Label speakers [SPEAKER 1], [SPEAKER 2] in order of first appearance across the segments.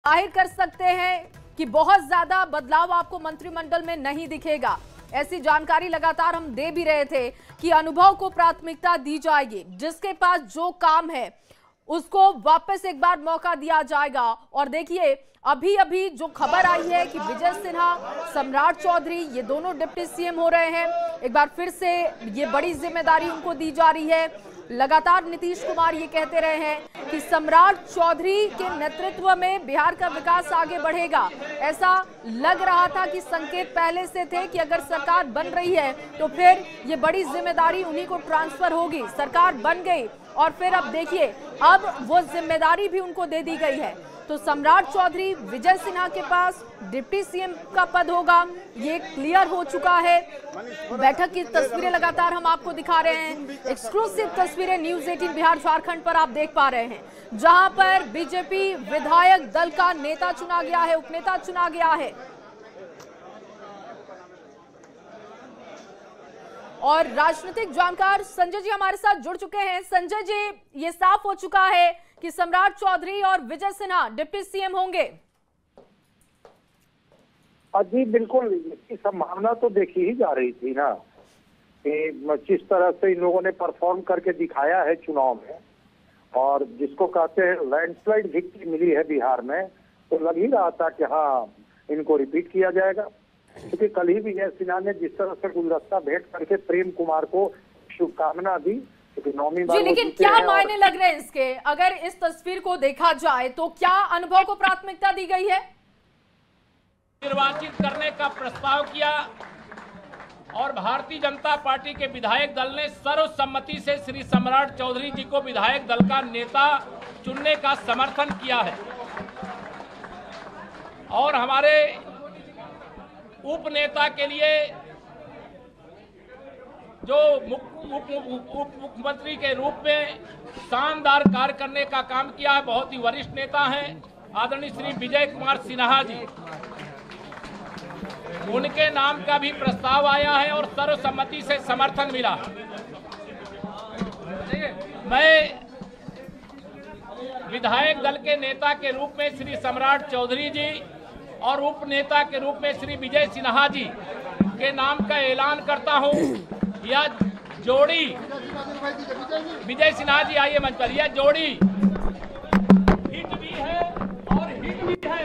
[SPEAKER 1] जाहिर कर सकते हैं कि बहुत ज्यादा बदलाव आपको मंत्रिमंडल में नहीं दिखेगा। ऐसी जानकारी लगातार हम दे भी रहे थे कि अनुभव को प्राथमिकता दी जाएगी, जिसके पास जो काम है उसको वापस एक बार मौका दिया जाएगा। और देखिए अभी अभी जो खबर आई है कि विजय सिन्हा, सम्राट चौधरी ये दोनों डिप्टी सीएम हो रहे हैं। एक बार फिर से ये बड़ी जिम्मेदारी उनको दी जा रही है। लगातार नीतीश कुमार ये कहते रहे हैं कि सम्राट चौधरी के नेतृत्व में बिहार का विकास आगे बढ़ेगा। ऐसा लग रहा था कि संकेत पहले से थे कि अगर सरकार बन रही है तो फिर ये बड़ी जिम्मेदारी उन्हीं को ट्रांसफर होगी। सरकार बन गई और फिर अब देखिए अब वो जिम्मेदारी भी उनको दे दी गई है। तो सम्राट चौधरी, विजय सिन्हा के पास डिप्टी सीएम का पद होगा, ये क्लियर हो चुका है। बैठक की तस्वीरें लगातार हम आपको दिखा रहे हैं। एक्सक्लूसिव तस्वीरें न्यूज़ 18 बिहार झारखंड पर आप देख पा रहे हैं, जहां पर बीजेपी विधायक दल का नेता चुना गया है, उपनेता चुना गया है। और राजनीतिक जानकार संजय जी हमारे साथ जुड़ चुके हैं। संजय जी, ये साफ हो चुका है कि सम्राट चौधरी और विजय सिन्हा डिप्टी सीएम होंगे।
[SPEAKER 2] जी बिल्कुल, इसकी संभावना तो देखी ही जा रही थी ना कि जिस तरह से इन लोगों ने परफॉर्म करके दिखाया है चुनाव में, और जिसको कहते हैं लैंडस्लाइड विक्ट्री मिली है बिहार में, तो लग ही रहा था कि हाँ इनको रिपीट किया जाएगा। क्योंकि कल ही विजय सिन्हा ने जिस तरह से गुलदस्ता भेंट करके प्रेम कुमार को शुभकामना दी,
[SPEAKER 1] जी, लेकिन क्या मायने लग रहे हैं इसके? अगर इस तस्वीर को देखा जाए तो क्या अनुभव को प्राथमिकता दी गई है?
[SPEAKER 3] निर्वाचित करने का प्रस्ताव किया और भारतीय जनता पार्टी के विधायक दल ने सर्वसम्मति से श्री सम्राट चौधरी जी को विधायक दल का नेता चुनने का समर्थन किया है। और हमारे उप नेता के लिए जो उप मुख्यमंत्री के रूप में शानदार कार्य करने का काम किया है, बहुत ही वरिष्ठ नेता हैं आदरणीय श्री विजय कुमार सिन्हा जी, उनके नाम का भी प्रस्ताव आया है और सर्वसम्मति से समर्थन मिला। मैं विधायक दल के नेता के रूप में श्री सम्राट चौधरी जी और उप नेता के रूप में श्री विजय सिन्हा जी के नाम का ऐलान करता हूं। यह जोड़ी, विजय सिन्हा जी आइए मंच पर, यह जोड़ी हिट भी है और हिट भी है।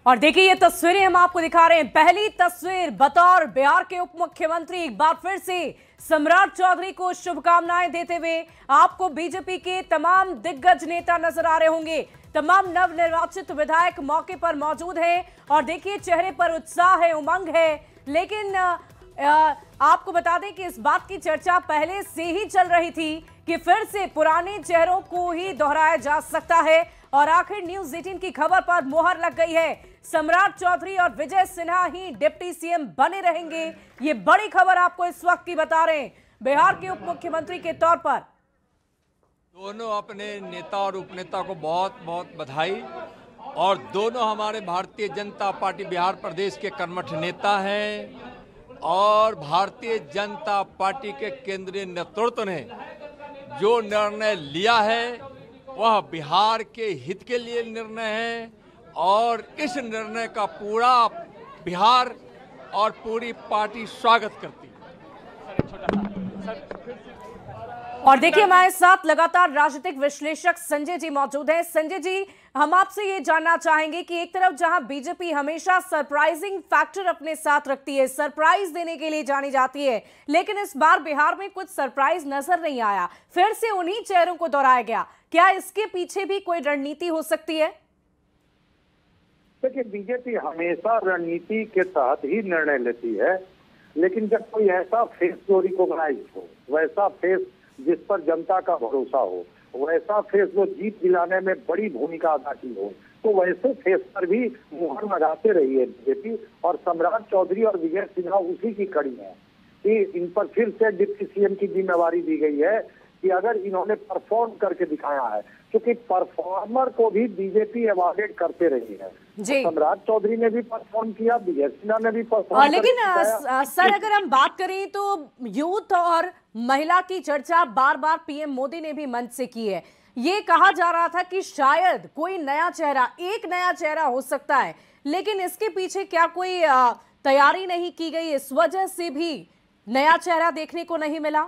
[SPEAKER 1] और देखिए ये तस्वीरें हम आपको दिखा रहे हैं। पहली तस्वीर बतौर बिहार के उप मुख्यमंत्री एक बार फिर से सम्राट चौधरी को शुभकामनाएं देते हुए आपको बीजेपी के तमाम दिग्गज नेता नजर आ रहे होंगे। तमाम नवनिर्वाचित विधायक मौके पर मौजूद हैं और देखिए चेहरे पर उत्साह है, उमंग है। लेकिन आपको बता दें कि इस बात की चर्चा पहले से ही चल रही थी कि फिर से पुराने चेहरों को ही दोहराया जा सकता है। और आखिर न्यूज़ 18 की खबर पर मोहर लग गई है, सम्राट चौधरी और विजय सिन्हा ही डिप्टी सीएम बने रहेंगे। ये बड़ी खबर आपको इस वक्त की बता रहे हैं बिहार के उप मुख्यमंत्री के तौर पर।
[SPEAKER 4] दोनों अपने नेता और उपनेता को बहुत बहुत बधाई। और दोनों हमारे भारतीय जनता पार्टी बिहार प्रदेश के कर्मठ नेता हैं और भारतीय जनता पार्टी के केंद्रीय नेतृत्व ने जो निर्णय लिया है वह बिहार के हित के लिए निर्णय है और इस निर्णय का पूरा बिहार और पूरी पार्टी स्वागत करती है।
[SPEAKER 1] और देखिए हमारे साथ लगातार राजनीतिक विश्लेषक संजय जी मौजूद हैं। संजय जी, हम आपसे ये जानना चाहेंगे कि एक तरफ जहां बीजेपी हमेशा सरप्राइजिंग फैक्टर अपने साथ रखती है, सरप्राइज देने के लिए जानी जाती है, लेकिन इस बार बिहार में कुछ सरप्राइज नजर नहीं आया, फिर से उन्हीं चेहरों को दोहराया गया। क्या इसके पीछे भी कोई रणनीति हो सकती है?
[SPEAKER 2] देखिए, बीजेपी हमेशा रणनीति के तहत ही निर्णय लेती है, लेकिन जब कोई ऐसा फेस जो रिकॉग्नाइज हो, वैसा फेस जिस पर जनता का भरोसा हो, वैसा फेस जो जीत दिलाने में बड़ी भूमिका अदा की हो, तो वैसे फेस पर भी मुहर लगाते रही है बीजेपी। और सम्राट चौधरी और विजय सिन्हा उसी की कड़ी है कि इन पर फिर से डिप्टी सीएम की जिम्मेवारी दी गई है कि अगर इन्होंने परफॉर्म करके दिखाया है, क्योंकि परफॉर्मर को भी बीजेपी एवॉर्डेड करते रही है।
[SPEAKER 1] जी,
[SPEAKER 2] सम्राट चौधरी ने भी परफॉर्म किया, विजय सिन्हा ने भी परफॉर्म।
[SPEAKER 1] लेकिन सर अगर हम बात करें तो यूथ और महिला की चर्चा बार बार पीएम मोदी ने भी मंच से की है। ये कहा जा रहा था कि शायद कोई नया चेहरा, एक नया चेहरा हो सकता है, लेकिन इसके पीछे क्या कोई तैयारी नहीं की गई, इस वजह से भी नया चेहरा देखने को नहीं मिला?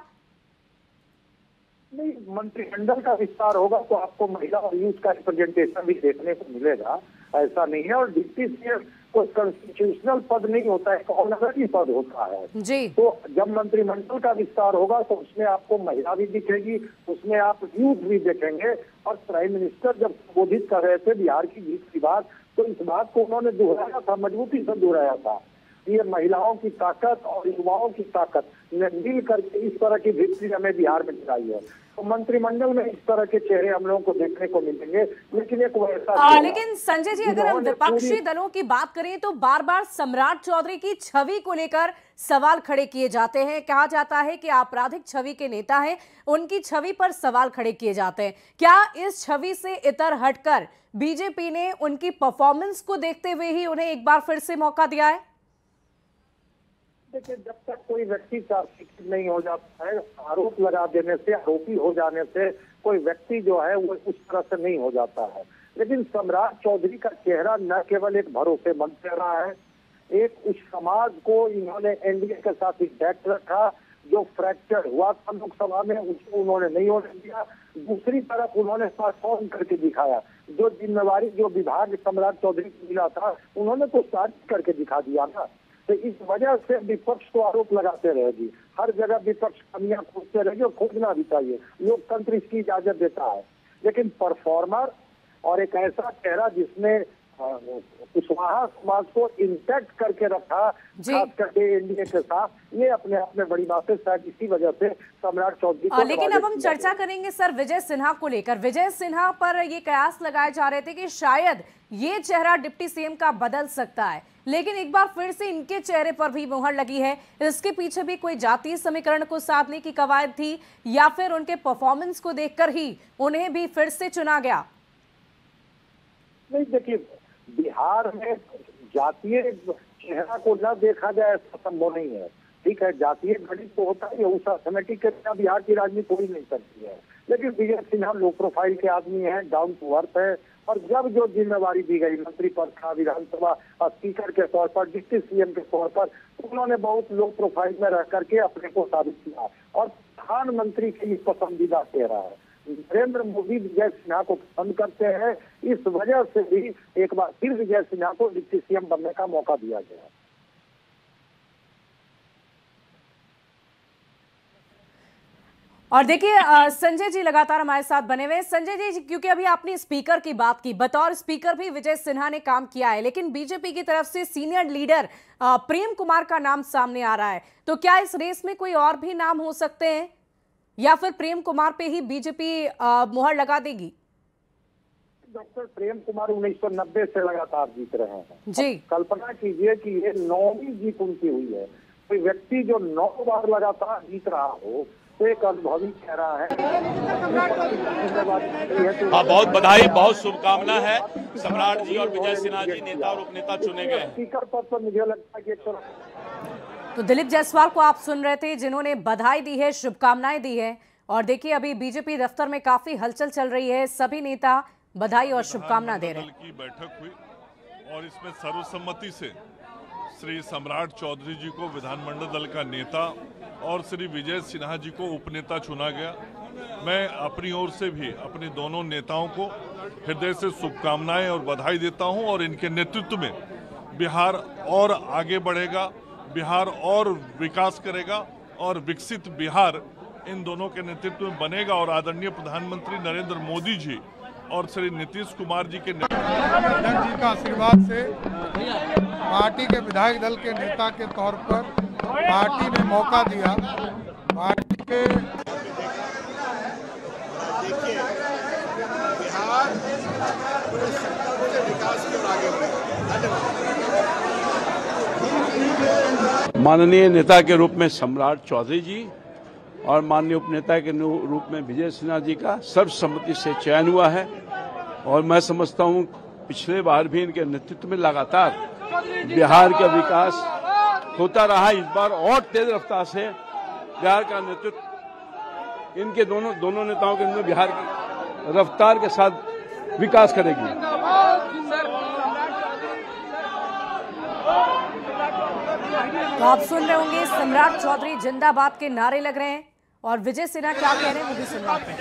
[SPEAKER 2] नहीं, मंत्रिमंडल का विस्तार होगा तो आपको महिला और यूथ का रिप्रेजेंटेशन भी देखने को मिलेगा, ऐसा नहीं है। और डिप्टी सीएम कोई कॉन्स्टिट्यूशनल पद नहीं होता है, एक ऑनररी पद होता है
[SPEAKER 1] जी।
[SPEAKER 2] तो जब मंत्रिमंडल का विस्तार होगा तो उसमें आपको महिला भी दिखेगी, उसमें आप यूथ भी देखेंगे। और प्राइम मिनिस्टर जब संबोधित कर रहे थे बिहार की जीत की बात, तो इस बात को उन्होंने दोहराया था, मजबूती से दोहराया था। ये महिलाओं की ताकत और युवाओं की ताकत ने मिल करके इस तरह की विक्ट्री हमें बिहार में दिलाई है। तो मंत्रिमंडल में इस तरह के चेहरे हम लोगों को देखने को मिलेंगे, लेकिन एक वैसा
[SPEAKER 1] लेकिन संजय जी, अगर हम विपक्षी दलों की बात करें तो बार बार सम्राट चौधरी की छवि को लेकर सवाल खड़े किए जाते हैं। कहा जाता है कि आपराधिक छवि के नेता हैं, उनकी छवि पर सवाल खड़े किए जाते हैं। क्या इस छवि से इतर हटकर बीजेपी ने उनकी परफॉर्मेंस को देखते हुए ही उन्हें एक बार फिर से मौका दिया है?
[SPEAKER 2] देखिए, जब तक कोई व्यक्ति चार्जशीट नहीं हो जाता है, आरोप लगा देने से, आरोपी हो जाने से कोई व्यक्ति जो है वो उस तरह से नहीं हो जाता है। लेकिन सम्राट चौधरी का चेहरा न केवल एक भरोसेमंद चेहरा है, एक उस समाज को इन्होंने एनडीए के साथ इंटैक्ट रखा, जो फ्रैक्चर हुआ था लोकसभा में उसको उन्होंने नहीं होने दिया। दूसरी तरफ उन्होंने परफॉर्म करके दिखाया, जो जिम्मेवारी जो विभाग सम्राट चौधरी को मिला था उन्होंने तो साबित करके दिखा दिया ना। तो इस वजह से विपक्ष को आरोप लगाते रहेगी, हर जगह विपक्ष कमियां खोजते रहेगी और खोजना भी चाहिए, लोकतंत्र इसकी इजाजत देता है। लेकिन परफॉर्मर और एक ऐसा चेहरा जिसने कुशवाहा समाज को इंटैक्ट करके रखा, खास करके एनडीए के साथ, ये अपने आप में बड़ी बात है। शायद इसी वजह से सम्राट चौधरी को।
[SPEAKER 1] लेकिन अब हम चर्चा करेंगे सर विजय सिन्हा को लेकर। विजय सिन्हा पर ये कयास लगाए जा रहे थे कि शायद ये चेहरा डिप्टी सीएम का बदल सकता है, लेकिन एक बार फिर से इनके चेहरे पर भी मुहर लगी है। इसके पीछे भी कोई जातीय समीकरण को साधने की कवायद थी या फिर उनके परफॉर्मेंस को देखकर ही उन्हें भी फिर से चुना गया?
[SPEAKER 2] नहीं, देखिए, बिहार में जातीय चेहरा को न देखा जाए ऐसा संभव नहीं है। ठीक है, जातीय गणित तो होता है, उस अर्थमेटिक के बिना बिहार की राजनीति हो ही नहीं सकती है। लेकिन विजय सिन्हा लो प्रोफाइल के आदमी है, डाउन टू अर्थ है, और जब जो जिम्मेवारी दी गई मंत्री पद का, विधानसभा स्पीकर के तौर पर, डिप्टी सीएम के तौर पर, उन्होंने बहुत लो प्रोफाइल में रह करके अपने को साबित किया और प्रधानमंत्री की पसंदीदा चेहरा है। नरेंद्र मोदी विजय सिन्हा को पसंद करते हैं, इस वजह से भी एक बार फिर विजय सिन्हा को डिप्टी सीएम बनने का मौका दिया गया।
[SPEAKER 1] और देखिए संजय जी लगातार हमारे साथ बने हुए। संजय जी, क्योंकि अभी आपने स्पीकर की बात की, बतौर स्पीकर भी विजय सिन्हा ने काम किया है, लेकिन बीजेपी की तरफ से सीनियर लीडर प्रेम कुमार का नाम सामने आ रहा है, तो क्या इस रेस में कोई और भी नाम हो सकते हैं या फिर प्रेम कुमार पे ही बीजेपी मुहर लगा देगी?
[SPEAKER 2] डॉक्टर प्रेम कुमार 1990 से लगातार जीत रहे हैं
[SPEAKER 1] जी।
[SPEAKER 2] कल्पना कीजिए कि ये 9वीं जीत उनकी हुई है। कोई व्यक्ति जो 9 बार लगातार जीत रहा हो तो एक अनुभवी चेहरा है।
[SPEAKER 5] हाँ, बहुत बधाई, बहुत शुभकामना है। सम्राट जी और विजय सिन्हा जी नेता और उपनेता चुने गए हैं।
[SPEAKER 2] स्पीकर पद पर मुझे लगता है कि
[SPEAKER 1] तो दिलीप जायसवाल को आप सुन रहे थे, जिन्होंने बधाई दी है, शुभकामनाएं दी है। और देखिए अभी बीजेपी दफ्तर में काफी हलचल चल रही है, सभी नेता बधाई और शुभकामना दे रहे हैं।
[SPEAKER 6] की बैठक हुई और इसमें सर्वसम्मति से श्री सम्राट चौधरी जी को विधानमंडल दल का नेता और श्री विजय सिन्हा जी को उपनेता चुना गया। मैं अपनी ओर से भी अपने दोनों नेताओं को हृदय से शुभकामनाएं और बधाई देता हूं और इनके नेतृत्व में बिहार और आगे बढ़ेगा, बिहार और विकास करेगा और विकसित बिहार इन दोनों के नेतृत्व में बनेगा। और आदरणीय प्रधानमंत्री नरेंद्र मोदी जी और श्री नीतीश कुमार जी के
[SPEAKER 7] अध्यक्ष जी का आशीर्वाद से पार्टी के विधायक दल के नेता के तौर पर पार्टी ने मौका दिया। पार्टी के
[SPEAKER 8] बिहार पूरे संकल्प से विकास की ओर आगे बढ़ेगा।
[SPEAKER 9] माननीय नेता के रूप में सम्राट चौधरी जी और माननीय उपनेता के रूप में विजय सिन्हा जी का सर्वसम्मति से चयन हुआ है। और मैं समझता हूं पिछले बार भी इनके नेतृत्व में लगातार बिहार का विकास होता रहा। इस बार और तेज रफ्तार से बिहार का नेतृत्व इनके दोनों नेताओं के बिहार रफ्तार के साथ विकास करेगी।
[SPEAKER 1] तो आप सुन रहे होंगे सम्राट चौधरी जिंदाबाद के नारे लग रहे हैं और विजय सिन्हा क्या कह रहे हैं वो भी सुन रहे हैं।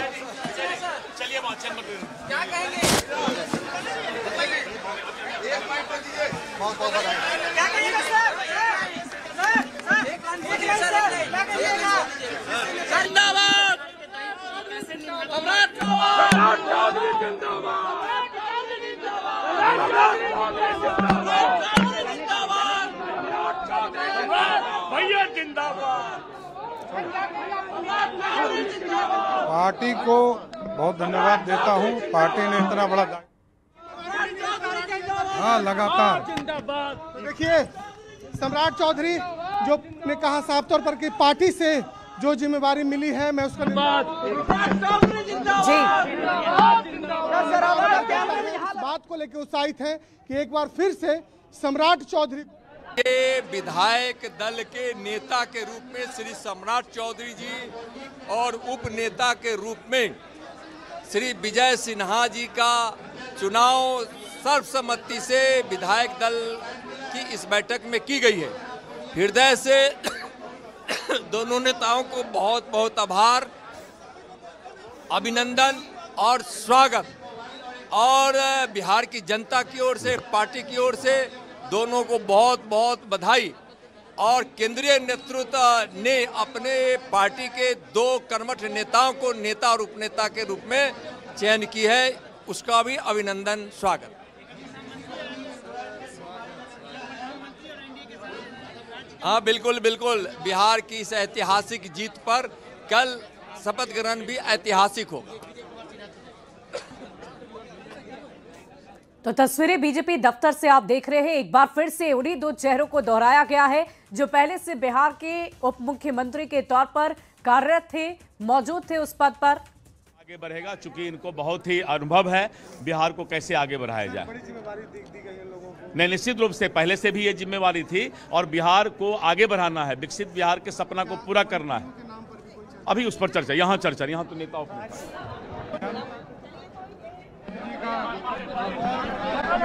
[SPEAKER 3] चलिए क्या कहेंगे? क्या कहिएगा सर? जिंदाबाद सम्राट चौधरी जिंदाबाद भैया जिंदाबाद।
[SPEAKER 7] पार्टी को बहुत धन्यवाद देता हूं। पार्टी ने इतना बड़ा लगातार
[SPEAKER 10] देखिए सम्राट चौधरी जो ने कहा साफ तौर पर कि पार्टी से जो जिम्मेवारी मिली है मैं उसका बात को लेकर उत्साहित है कि एक बार फिर से सम्राट चौधरी
[SPEAKER 4] के विधायक दल के नेता के रूप में श्री सम्राट चौधरी जी और उप नेता के रूप में श्री विजय सिन्हा जी का चुनाव सर्वसम्मति से विधायक दल की इस बैठक में की गई है। हृदय से दोनों नेताओं को बहुत बहुत आभार, अभिनंदन और स्वागत, और बिहार की जनता की ओर से, पार्टी की ओर से दोनों को बहुत बहुत बधाई। और केंद्रीय नेतृत्व ने अपने पार्टी के 2 कर्मठ नेताओं को नेता और उपनेता के रूप में चयन की है, उसका भी अभिनंदन, स्वागत। हाँ बिल्कुल बिल्कुल, बिहार की इस ऐतिहासिक जीत पर कल शपथ ग्रहण भी ऐतिहासिक होगा।
[SPEAKER 1] तो तस्वीरें बीजेपी दफ्तर से आप देख रहे हैं। एक बार फिर से उन्हीं 2 चेहरों को दोहराया गया है जो पहले से बिहार के उप मुख्यमंत्री के तौर पर कार्यरत थे, मौजूद थे उस पद पर।
[SPEAKER 5] आगे बढ़ेगा, चूंकि इनको बहुत ही अनुभव है बिहार को कैसे आगे बढ़ाया जाए। नहीं, निश्चित रूप से पहले से भी ये जिम्मेवारी थी और बिहार को आगे बढ़ाना है, विकसित बिहार के सपना को पूरा करना है। अभी उस पर चर्चा, यहाँ तो नेता